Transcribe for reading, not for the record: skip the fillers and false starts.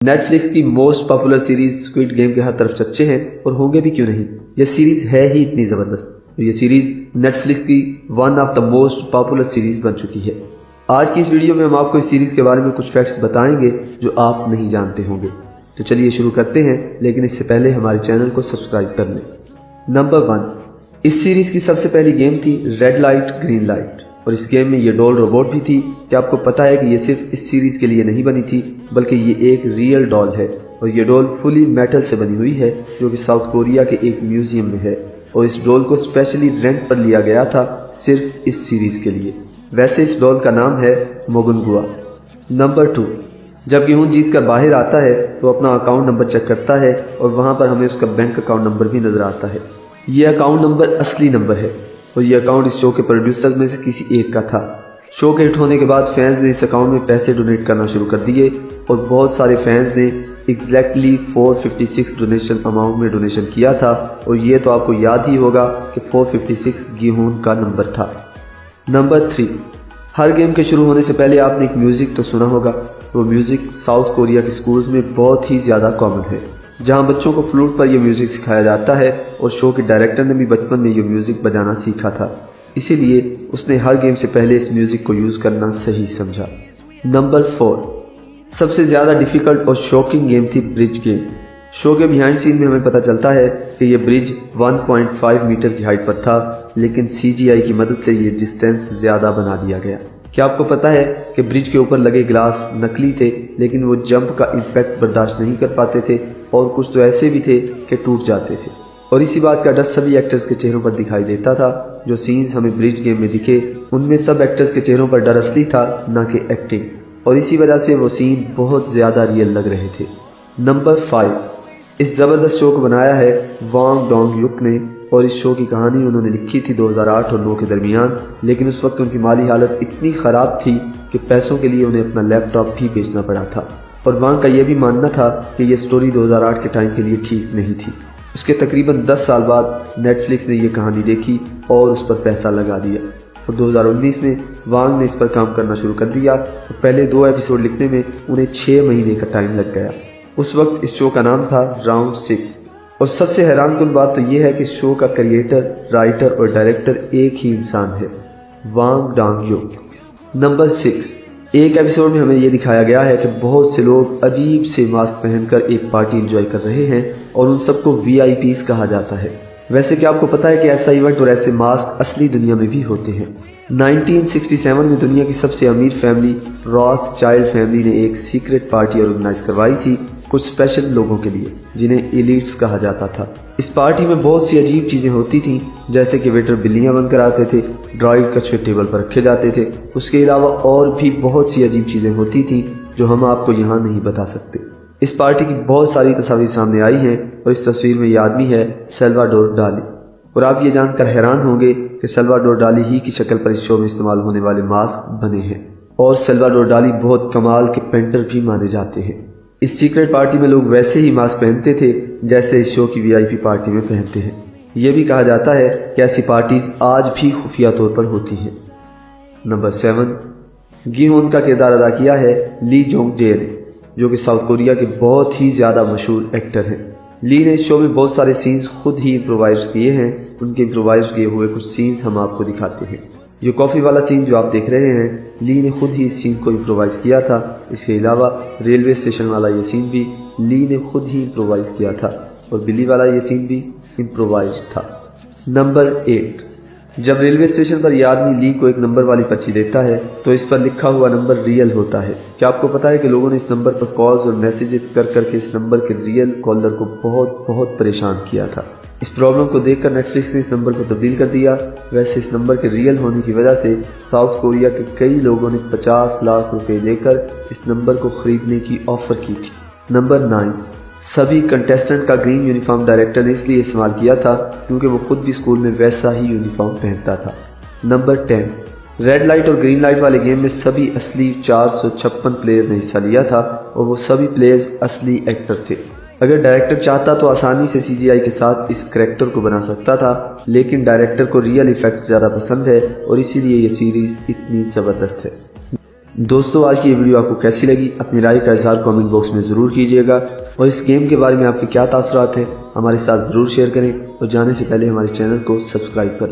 Netflix की most popular series squid game के हर तरफ चर्चे हैं और होंगे भी क्यों नहीं। यह सीरीज है ही इतनी ज़बरदस्त। ये सीरीज नेटफ्लिक्स की one of the most popular series बन चुकी है। आज की इस वीडियो में हम आपको इस सीरीज के बारे में कुछ फैक्ट्स बताएंगे जो आप नहीं जानते होंगे। तो चलिए शुरू करते हैं, लेकिन इससे पहले हमारे चैनल को सब्सक्राइब कर लें। नंबर 1, इस सीरीज की सबसे पहली गेम थी रेड लाइट ग्रीन लाइट, और इस गेम में ये डॉल रोबोट भी थी। क्या आपको पता है कि ये सिर्फ इस सीरीज के लिए नहीं बनी थी, बल्कि ये एक रियल डॉल है, और ये डॉल फुली मेटल से बनी हुई है जो कि साउथ कोरिया के एक म्यूजियम में है, और इस डॉल को स्पेशली रेंट पर लिया गया था सिर्फ इस सीरीज के लिए। वैसे इस डॉल का नाम है मोगुनगुआ। नंबर 2, जब गेहूं जीत कर बाहर आता है तो अपना अकाउंट नंबर चेक करता है और वहां पर हमें उसका बैंक अकाउंट नंबर भी नजर आता है। ये अकाउंट नंबर असली नंबर है, और ये अकाउंट इस शो के प्रोड्यूसर्स में से किसी एक का था। शो के हिट होने के बाद फैंस ने इस अकाउंट में पैसे डोनेट करना शुरू कर दिए, और बहुत सारे फैंस ने एग्जैक्टली 456 डोनेशन अमाउंट में डोनेशन किया था, और ये तो आपको याद ही होगा कि 456 गेहूं का नंबर था। नंबर 3, हर गेम के शुरू होने से पहले आपने एक म्यूजिक तो सुना होगा। वो म्यूजिक साउथ कोरिया के स्कूल्स में बहुत ही ज़्यादा कॉमन है, जहां बच्चों को फ्लूट पर यह म्यूजिक सिखाया जाता है, और शो के डायरेक्टर ने भी बचपन में यह म्यूजिक बजाना सीखा था, इसीलिए उसने हर गेम से पहले इस म्यूजिक को यूज़ करना सही समझा। नंबर 4, सबसे ज़्यादा डिफ़िकल्ट और शॉकिंग गेम थी ब्रिज गेम। शो के बिहाइंड सीन में हमें पता चलता है कि यह ब्रिज 1.5 मीटर की हाइट पर था, लेकिन CGI की मदद से ये डिस्टेंस ज़्यादा बना दिया गया। क्या आपको पता है कि ब्रिज के ऊपर लगे ग्लास नकली थे, लेकिन वो जंप का इम्पैक्ट बर्दाश्त नहीं कर पाते थे, और कुछ तो ऐसे भी थे कि टूट जाते थे। और इसी बात का डर सभी एक्टर्स के चेहरों पर दिखाई देता था। जो सीन्स हमें ब्रिज गेम में दिखे, उनमें सब एक्टर्स के चेहरों पर डर असली था, ना कि एक्टिंग, और इसी वजह से वो सीन बहुत ज़्यादा रियल लग रहे थे। नंबर 5, इस ज़बरदस्त शो को बनाया है वांग डोंग युक ने, और इस शो की कहानी उन्होंने लिखी थी 2008 और 2009 के दरमियान, लेकिन उस वक्त उनकी माली हालत इतनी ख़राब थी कि पैसों के लिए उन्हें अपना लैपटॉप भी बेचना पड़ा था। और वांग का यह भी मानना था कि यह स्टोरी 2008 के टाइम के लिए ठीक नहीं थी। उसके तकरीबन 10 साल बाद नेटफ्लिक्स ने यह कहानी देखी और उस पर पैसा लगा दिया, और 2019 में वांग ने इस पर काम करना शुरू कर दिया, और पहले 2 एपिसोड लिखने में उन्हें 6 महीने का टाइम लग गया। उस वक्त इस शो का नाम था राउंड 6। और सबसे हैरानकुन बात तो यह है कि शो का क्रिएटर, राइटर और डायरेक्टर एक ही इंसान है, वांग डोंग युक। नंबर 6, एक एपिसोड में हमें यह दिखाया गया है कि बहुत से लोग अजीब से मास्क पहनकर एक पार्टी एंजॉय कर रहे हैं, और उन सबको VIPs कहा जाता है। वैसे क्या आपको पता है कि ऐसा इवेंट और ऐसे मास्क असली दुनिया में भी होते हैं। 1967 में दुनिया की सबसे अमीर फैमिली रॉथस्चाइल्ड फैमिली ने एक सीक्रेट पार्टी ऑर्गेनाइज करवाई थी कुछ स्पेशल लोगों के लिए, जिन्हें एलिट्स कहा जाता था। इस पार्टी में बहुत सी अजीब चीजें होती थीं, जैसे कि वेटर बिल्लियां बनकर आते थे, ड्राइड कछुए टेबल पर रखे जाते थे। उसके अलावा और भी बहुत सी अजीब चीजें होती थीं जो हम आपको यहाँ नहीं बता सकते। इस पार्टी की बहुत सारी तस्वीरें सामने आई हैं, और इस तस्वीर में ये आदमी है सल्वाडोर डाली। और आप ये जानकर हैरान होंगे कि सल्वाडोर डाली ही की शक्ल पर इस शो में इस्तेमाल होने वाले मास्क बने हैं, और सल्वाडोर डाली बहुत कमाल के पेंटर भी माने जाते हैं। इस सीक्रेट पार्टी में लोग वैसे ही मास्क पहनते थे जैसे इस शो की VIP पार्टी में पहनते हैं। यह भी कहा जाता है कि ऐसी पार्टीज आज भी खुफिया तौर पर होती हैं। नंबर 7, गिहोन का किरदार अदा किया है ली जोंग जे ने, जो कि साउथ कोरिया के बहुत ही ज़्यादा मशहूर एक्टर हैं। ली ने इस शो में बहुत सारे सीन्स खुद ही इम्प्रोवाइज किए हैं। उनके इम्प्रोवाइज किए हुए कुछ सीन्स हम आपको दिखाते हैं। ये कॉफ़ी वाला सीन जो आप देख रहे हैं, ली ने खुद ही इस सीन को इम्प्रोवाइज किया था। इसके अलावा रेलवे स्टेशन वाला ये सीन भी ली ने खुद ही इम्प्रोवाइज किया था, और बिल्ली वाला ये सीन भी इम्प्रोवाइज था। नंबर 8, जब रेलवे स्टेशन पर यह आदमी ली को एक नंबर वाली पर्ची देता है तो इस पर लिखा हुआ नंबर रियल होता है। क्या आपको पता है कि लोगों ने इस नंबर पर कॉल्स और मैसेजेस कर करके इस नंबर के रियल कॉलर को बहुत परेशान किया था। इस प्रॉब्लम को देखकर नेटफ्लिक्स ने इस नंबर को तब्दील कर दिया। वैसे इस नंबर के रियल होने की वजह से साउथ कोरिया के कई लोगों ने 50 लाख रुपए देकर इस नंबर को खरीदने की ऑफर की थी। नंबर 9, सभी कंटेस्टेंट का ग्रीन यूनिफॉर्म डायरेक्टर ने इसलिए इस्तेमाल किया था क्योंकि वो खुद भी स्कूल में वैसा ही यूनिफॉर्म पहनता था। नंबर 10, रेड लाइट और ग्रीन लाइट वाले गेम में सभी असली 456 प्लेयर्स ने हिस्सा लिया था, और वो सभी प्लेयर्स असली एक्टर थे। अगर डायरेक्टर चाहता तो आसानी से CGI के साथ इस करैक्टर को बना सकता था, लेकिन डायरेक्टर को रियल इफेक्ट ज़्यादा पसंद है, और इसीलिए ये सीरीज़ इतनी ज़बरदस्त है। دوستو آج کی یہ ویڈیو آپ کو کیسی لگی؟ اپنی رائے کا اظہار کامنٹ باکس میں ضرور کیجیے گا، اور اس گیم کے بارے میں آپ کے کیا تاثرات ہیں ہمارے ساتھ ضرور شیئر کریں، اور جانے سے پہلے ہمارے چینل کو سبسکرائب کریں۔